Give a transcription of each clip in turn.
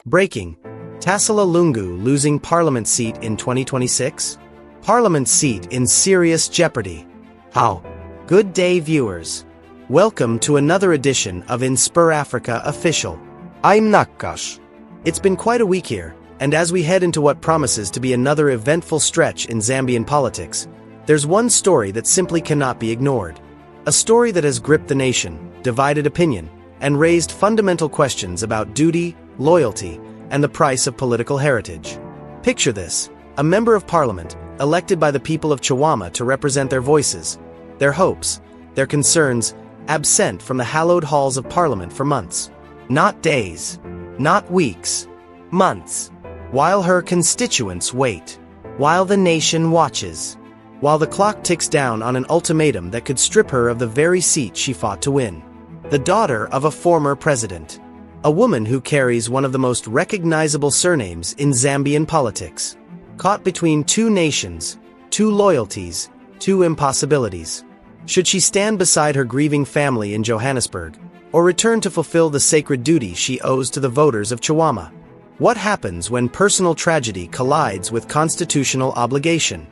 Breaking. Tasila Lungu losing parliament seat in 2026? Parliament seat in serious jeopardy. How? Good day, viewers. Welcome to another edition of InspirAfrica Official. I'm Nakash. It's been quite a week here, and as we head into what promises to be another eventful stretch in Zambian politics, there's one story that simply cannot be ignored. A story that has gripped the nation, divided opinion, and raised fundamental questions about duty, loyalty, and the price of political heritage. Picture this: a member of parliament, elected by the people of Chihuahua to represent their voices, their hopes, their concerns, absent from the hallowed halls of parliament for months. Not days, not weeks, months. While her constituents wait, while the nation watches, while the clock ticks down on an ultimatum that could strip her of the very seat she fought to win. The daughter of a former president. A woman who carries one of the most recognizable surnames in Zambian politics. Caught between two nations, two loyalties, two impossibilities. Should she stand beside her grieving family in Johannesburg, or return to fulfill the sacred duty she owes to the voters of Chihuahua? What happens when personal tragedy collides with constitutional obligation?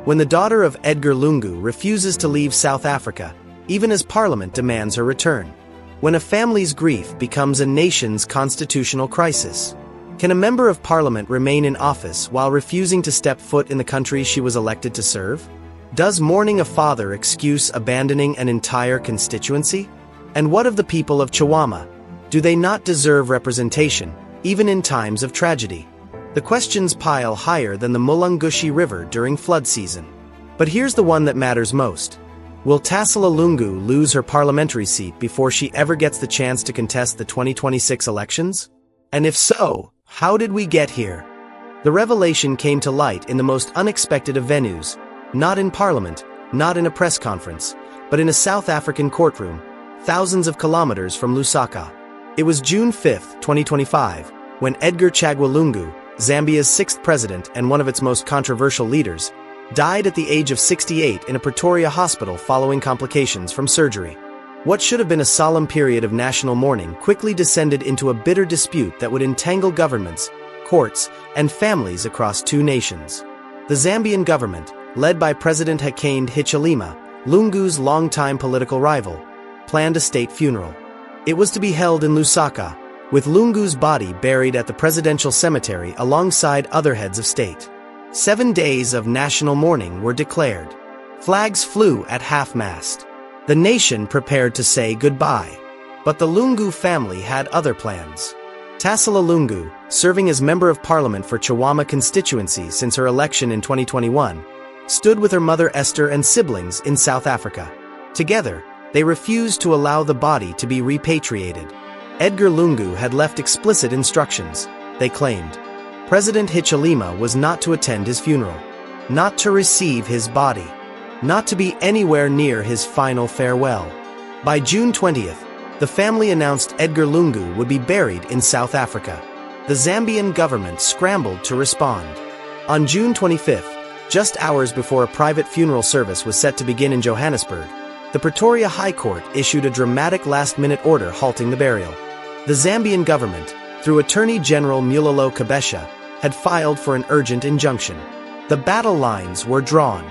When the daughter of Edgar Lungu refuses to leave South Africa, even as Parliament demands her return? When a family's grief becomes a nation's constitutional crisis? Can a member of Parliament remain in office while refusing to step foot in the country she was elected to serve? Does mourning a father excuse abandoning an entire constituency? And what of the people of Chihuahua? Do they not deserve representation, even in times of tragedy? The questions pile higher than the Mulungushi River during flood season. But here's the one that matters most. Will Tasila Lungu lose her parliamentary seat before she ever gets the chance to contest the 2026 elections? And if so, how did we get here? The revelation came to light in the most unexpected of venues, not in parliament, not in a press conference, but in a South African courtroom, thousands of kilometers from Lusaka. It was June 5, 2025, when Edgar Lungu, Zambia's sixth president and one of its most controversial leaders, died at the age of 68 in a Pretoria hospital following complications from surgery. What should have been a solemn period of national mourning quickly descended into a bitter dispute that would entangle governments, courts, and families across two nations. The Zambian government, led by President Hakainde Hichilema, Lungu's longtime political rival, planned a state funeral. It was to be held in Lusaka, with Lungu's body buried at the presidential cemetery alongside other heads of state. 7 days of national mourning were declared. Flags flew at half-mast. The nation prepared to say goodbye. But the Lungu family had other plans. Tasila Lungu, serving as member of parliament for Chihuahua constituency since her election in 2021, stood with her mother Esther and siblings in South Africa. Together, they refused to allow the body to be repatriated. Edgar Lungu had left explicit instructions, they claimed. President Hichilema was not to attend his funeral, not to receive his body, not to be anywhere near his final farewell. By June 20th, the family announced Edgar Lungu would be buried in South Africa. The Zambian government scrambled to respond. On June 25th, just hours before a private funeral service was set to begin in Johannesburg, the Pretoria High Court issued a dramatic last-minute order halting the burial. The Zambian government, through Attorney General Mulalo Kabesha, had filed for an urgent injunction. The battle lines were drawn.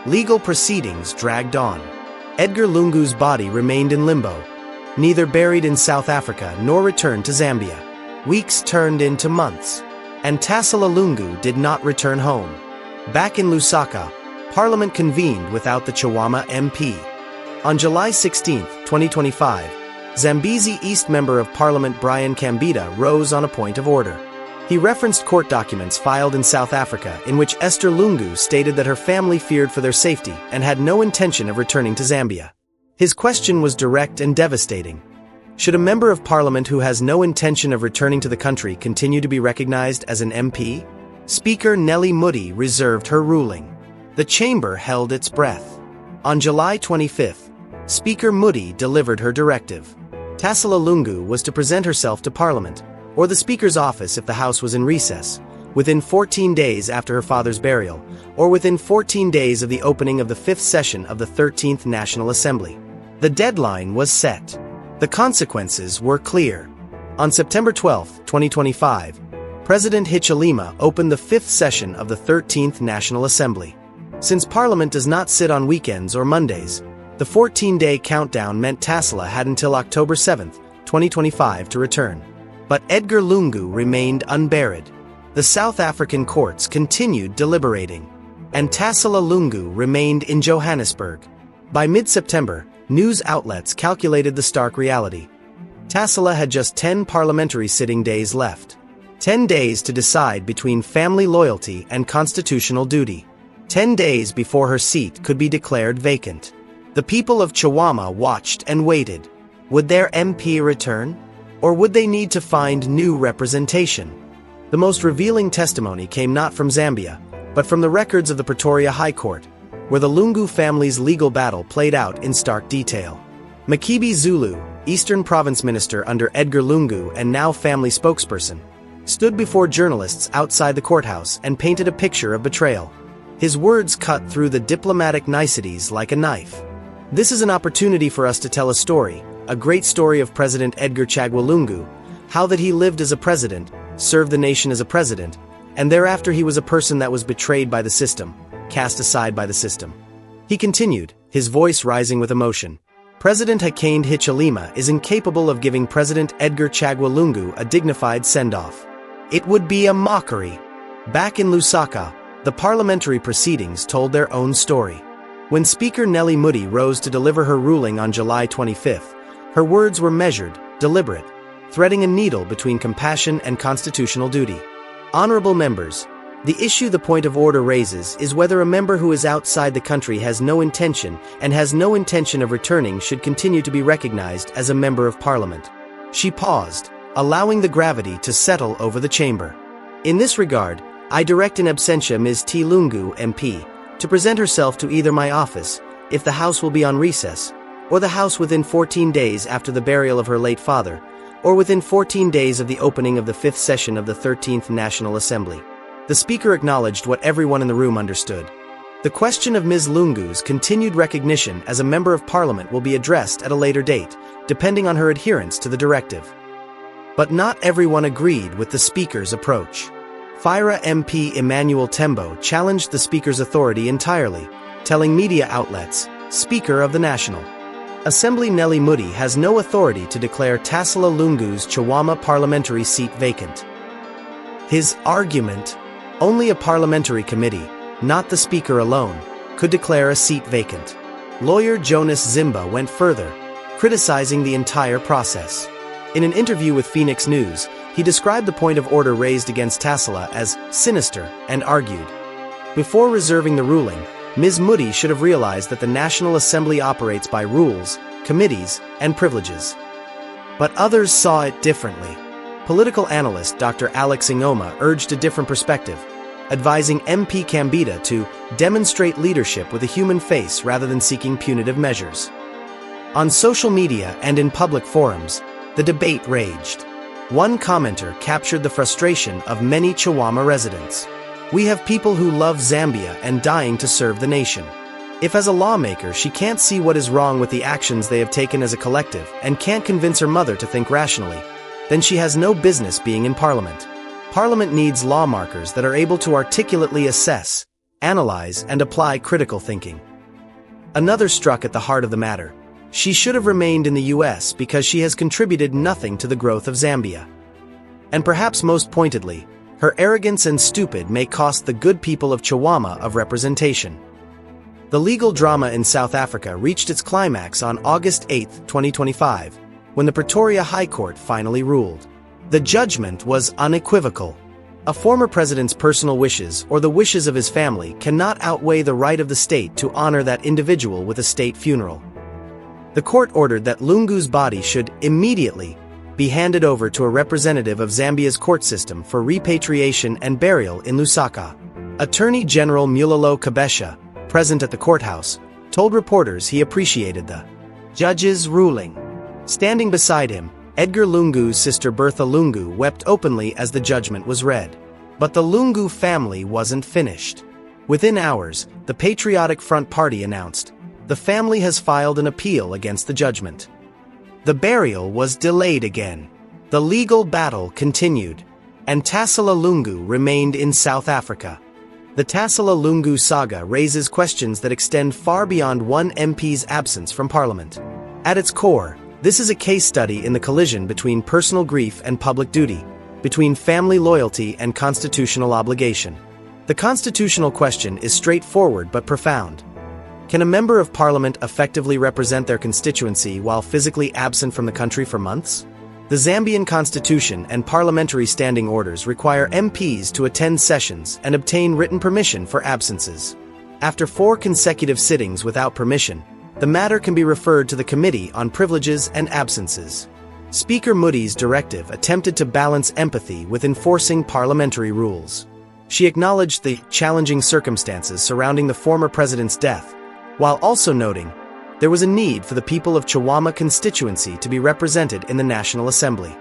Legal proceedings dragged on. Edgar Lungu's body remained in limbo, neither buried in South Africa nor returned to Zambia. Weeks turned into months, and Tasila Lungu did not return home. Back in Lusaka, Parliament convened without the Chihuahua MP. On July 16, 2025, Zambezi East Member of Parliament Brian Kambita rose on a point of order. He referenced court documents filed in South Africa in which Esther Lungu stated that her family feared for their safety and had no intention of returning to Zambia. His question was direct and devastating. Should a member of parliament who has no intention of returning to the country continue to be recognized as an MP? Speaker Nelly Moody reserved her ruling. The chamber held its breath. On July 25th, Speaker Moody delivered her directive. Tasila Lungu was to present herself to Parliament, or the Speaker's office if the House was in recess, within 14 days after her father's burial, or within 14 days of the opening of the 5th session of the 13th National Assembly. The deadline was set. The consequences were clear. On September 12, 2025, President Hichilema opened the fifth session of the 13th National Assembly. Since Parliament does not sit on weekends or Mondays, the 14-day countdown meant Tasila had until October 7, 2025 to return. But Edgar Lungu remained unburied. The South African courts continued deliberating, and Tasila Lungu remained in Johannesburg. By mid-September, news outlets calculated the stark reality. Tasila had just 10 parliamentary sitting days left. 10 days to decide between family loyalty and constitutional duty. 10 days before her seat could be declared vacant. The people of Chihuahua watched and waited. Would their MP return? Or would they need to find new representation? The most revealing testimony came not from Zambia, but from the records of the Pretoria High Court, where the Lungu family's legal battle played out in stark detail. Makibi Zulu, Eastern Province Minister under Edgar Lungu and now family spokesperson, stood before journalists outside the courthouse and painted a picture of betrayal. His words cut through the diplomatic niceties like a knife. This is an opportunity for us to tell a story, a great story of President Edgar Chagwa Lungu, how that he lived as a president, served the nation as a president, and thereafter he was a person that was betrayed by the system, cast aside by the system. He continued, his voice rising with emotion. President Hakainde Hichilema is incapable of giving President Edgar Chagwa Lungu a dignified send-off. It would be a mockery. Back in Lusaka, the parliamentary proceedings told their own story. When Speaker Nellie Moody rose to deliver her ruling on July 25, her words were measured, deliberate, threading a needle between compassion and constitutional duty. Honorable members, the issue the point of order raises is whether a member who is outside the country has no intention of returning should continue to be recognized as a member of parliament. She paused, allowing the gravity to settle over the chamber. In this regard, I direct in absentia Ms. T. Lungu, MP, to present herself to either my office, if the House will be on recess, or the House within 14 days after the burial of her late father, or within 14 days of the opening of the fifth session of the 13th National Assembly. The Speaker acknowledged what everyone in the room understood. The question of Ms. Lungu's continued recognition as a member of Parliament will be addressed at a later date, depending on her adherence to the directive. But not everyone agreed with the Speaker's approach. FIRA MP Emmanuel Tembo challenged the Speaker's authority entirely, telling media outlets, Speaker of the National Assembly Nellie Moody has no authority to declare Tasila Lungu's Chihuahua parliamentary seat vacant. His argument, only a parliamentary committee, not the Speaker alone, could declare a seat vacant. Lawyer Jonas Zimba went further, criticizing the entire process. In an interview with Phoenix News, he described the point of order raised against Tasila as sinister and argued, before reserving the ruling, Ms. Moody should have realized that the National Assembly operates by rules, committees, and privileges. But others saw it differently. Political analyst Dr. Alex Ngoma urged a different perspective, advising MP Kambita to demonstrate leadership with a human face rather than seeking punitive measures. On social media and in public forums, the debate raged. One commenter captured the frustration of many Chihuahua residents. We have people who love Zambia and dying to serve the nation. If as a lawmaker she can't see what is wrong with the actions they have taken as a collective and can't convince her mother to think rationally, then she has no business being in Parliament. Parliament needs lawmakers that are able to articulately assess, analyze, and apply critical thinking. Another struck at the heart of the matter. She should have remained in the US because she has contributed nothing to the growth of Zambia. And perhaps most pointedly, her arrogance and stupid may cost the good people of Chihuahua of representation. The legal drama in South Africa reached its climax on August 8, 2025, when the Pretoria High Court finally ruled. The judgment was unequivocal. A former president's personal wishes or the wishes of his family cannot outweigh the right of the state to honor that individual with a state funeral. The court ordered that Lungu's body should immediately be handed over to a representative of Zambia's court system for repatriation and burial in Lusaka. Attorney General Mulalo Kabesha, present at the courthouse, told reporters he appreciated the judge's ruling. Standing beside him, Edgar Lungu's sister Bertha Lungu wept openly as the judgment was read. But the Lungu family wasn't finished. Within hours, the Patriotic Front party announced, the family has filed an appeal against the judgment. The burial was delayed again. The legal battle continued. and Tasila Lungu remained in South Africa. The Tasila Lungu saga raises questions that extend far beyond one MP's absence from Parliament. At its core, this is a case study in the collision between personal grief and public duty, between family loyalty and constitutional obligation. The constitutional question is straightforward but profound. Can a member of Parliament effectively represent their constituency while physically absent from the country for months? The Zambian constitution and parliamentary standing orders require MPs to attend sessions and obtain written permission for absences. After 4 consecutive sittings without permission, the matter can be referred to the Committee on Privileges and Absences. Speaker Muthi's directive attempted to balance empathy with enforcing parliamentary rules. She acknowledged the challenging circumstances surrounding the former president's death, while also noting there was a need for the people of Chawama constituency to be represented in the National Assembly.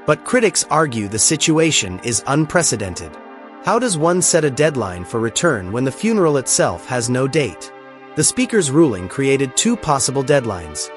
But critics argue the situation is unprecedented. How does one set a deadline for return when the funeral itself has no date? The Speaker's ruling created 2 possible deadlines: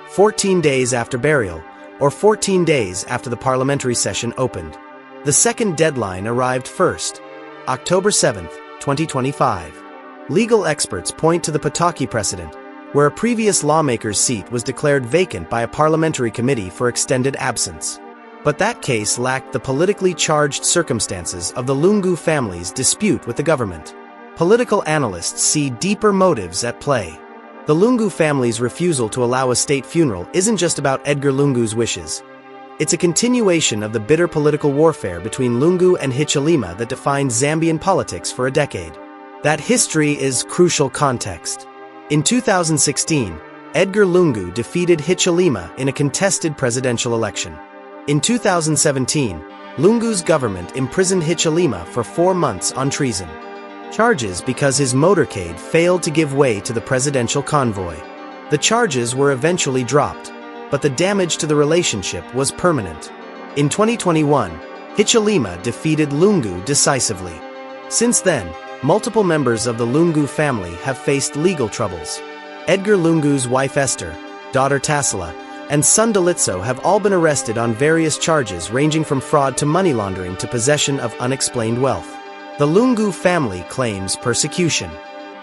14 days after burial, or 14 days after the parliamentary session opened. The second deadline arrived first, October 7, 2025. Legal experts point to the Pataki precedent, where a previous lawmaker's seat was declared vacant by a parliamentary committee for extended absence. But that case lacked the politically charged circumstances of the Lungu family's dispute with the government. Political analysts see deeper motives at play. The Lungu family's refusal to allow a state funeral isn't just about Edgar Lungu's wishes. It's a continuation of the bitter political warfare between Lungu and Hichilema that defined Zambian politics for a decade. That history is crucial context. In 2016, Edgar Lungu defeated Hichilema in a contested presidential election. In 2017, Lungu's government imprisoned Hichilema for 4 months on treason charges because his motorcade failed to give way to the presidential convoy. The charges were eventually dropped, but the damage to the relationship was permanent. In 2021, Hichilema defeated Lungu decisively. Since then, multiple members of the Lungu family have faced legal troubles. Edgar Lungu's wife Esther, daughter Tasila, and son Dalitso have all been arrested on various charges ranging from fraud to money laundering to possession of unexplained wealth. The Lungu family claims persecution.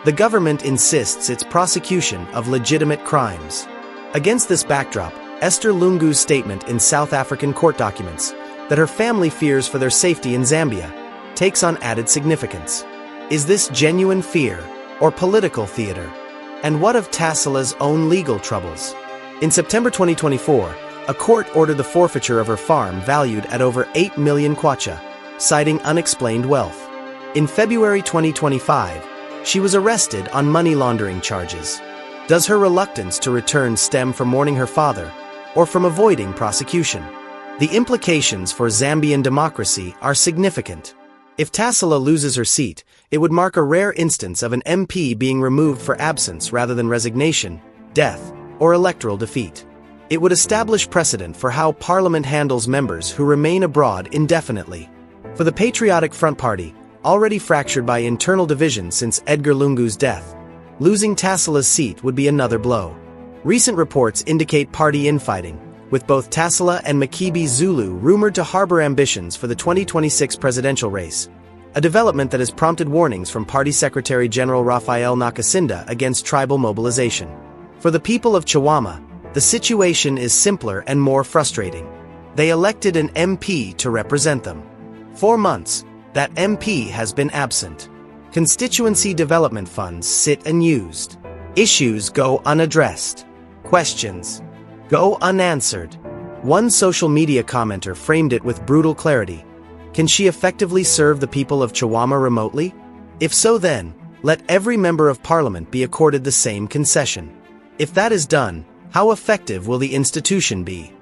The government insists its prosecution of legitimate crimes. Against this backdrop, Esther Lungu's statement in South African court documents that her family fears for their safety in Zambia takes on added significance. Is this genuine fear or political theater? And what of Tasila's own legal troubles? In September 2024, a court ordered the forfeiture of her farm valued at over 8 million kwacha, citing unexplained wealth. In February 2025, she was arrested on money laundering charges. Does her reluctance to return stem from mourning her father, or from avoiding prosecution? The implications for Zambian democracy are significant. If Tasila loses her seat, it would mark a rare instance of an MP being removed for absence rather than resignation, death, or electoral defeat. It would establish precedent for how Parliament handles members who remain abroad indefinitely. For the Patriotic Front party, already fractured by internal division since Edgar Lungu's death, losing Tasila's seat would be another blow. Recent reports indicate party infighting, with both Tasila and Makibi Zulu rumored to harbor ambitions for the 2026 presidential race, a development that has prompted warnings from Party Secretary General Raphael Nakasinda against tribal mobilization. For the people of Chawama, the situation is simpler and more frustrating. They elected an MP to represent them. 4 months, that MP has been absent. Constituency development funds sit unused. Issues go unaddressed. Questions go unanswered. One social media commenter framed it with brutal clarity. Can she effectively serve the people of Chawama remotely? If so, then, let every member of Parliament be accorded the same concession. If that is done, how effective will the institution be?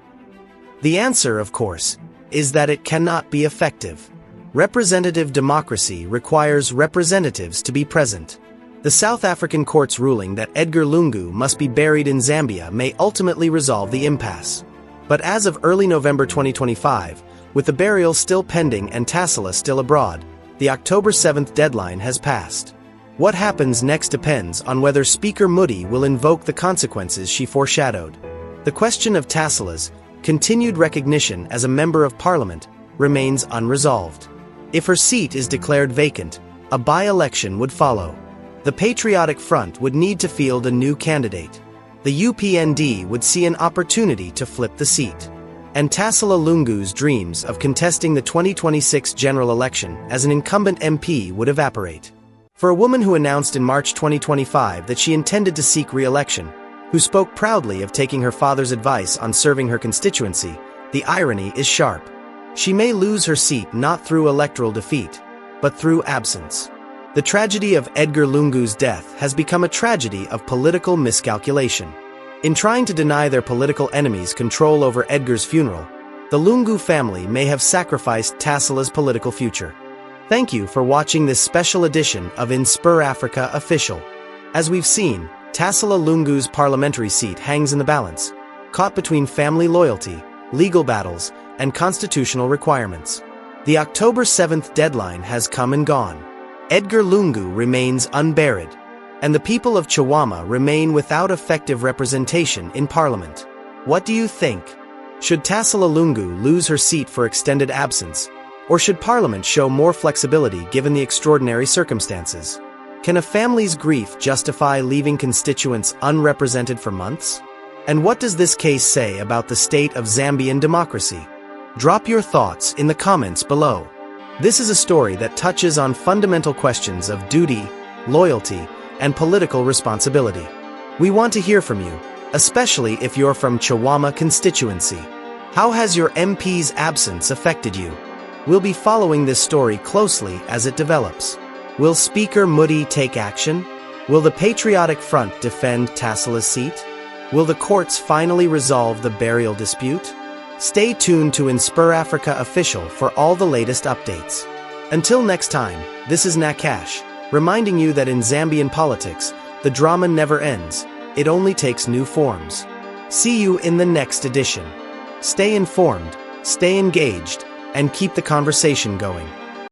The answer, of course, is that it cannot be effective. Representative democracy requires representatives to be present. The South African court's ruling that Edgar Lungu must be buried in Zambia may ultimately resolve the impasse. But as of early November 2025, with the burial still pending and Tasila still abroad, the October 7th deadline has passed. What happens next depends on whether Speaker Muthi will invoke the consequences she foreshadowed. The question of Tasila's continued recognition as a member of Parliament remains unresolved. If her seat is declared vacant, a by-election would follow. The Patriotic Front would need to field a new candidate. The UPND would see an opportunity to flip the seat. And Tasila Lungu's dreams of contesting the 2026 general election as an incumbent MP would evaporate. For a woman who announced in March 2025 that she intended to seek re-election, who spoke proudly of taking her father's advice on serving her constituency, the irony is sharp. She may lose her seat not through electoral defeat, but through absence. The tragedy of Edgar Lungu's death has become a tragedy of political miscalculation. In trying to deny their political enemies control over Edgar's funeral, the Lungu family may have sacrificed Tasila's political future. Thank you for watching this special edition of InspirAfrica Official. As we've seen, Tasila Lungu's parliamentary seat hangs in the balance, caught between family loyalty, legal battles, and constitutional requirements. The October 7th deadline has come and gone. Edgar Lungu remains unburied, and the people of Chihuahua remain without effective representation in Parliament. What do you think? Should Tasila Lungu lose her seat for extended absence, or should Parliament show more flexibility given the extraordinary circumstances? Can a family's grief justify leaving constituents unrepresented for months? And what does this case say about the state of Zambian democracy? Drop your thoughts in the comments below. This is a story that touches on fundamental questions of duty, loyalty, and political responsibility. We want to hear from you, especially if you're from Chihuahua constituency. How has your MP's absence affected you? We'll be following this story closely as it develops. Will Speaker Moody take action? Will the Patriotic Front defend Tasila's seat? Will the courts finally resolve the burial dispute? Stay tuned to InspirAfrica Official for all the latest updates. Until next time, this is Nakash, reminding you that in Zambian politics, the drama never ends, it only takes new forms. See you in the next edition. Stay informed, stay engaged, and keep the conversation going.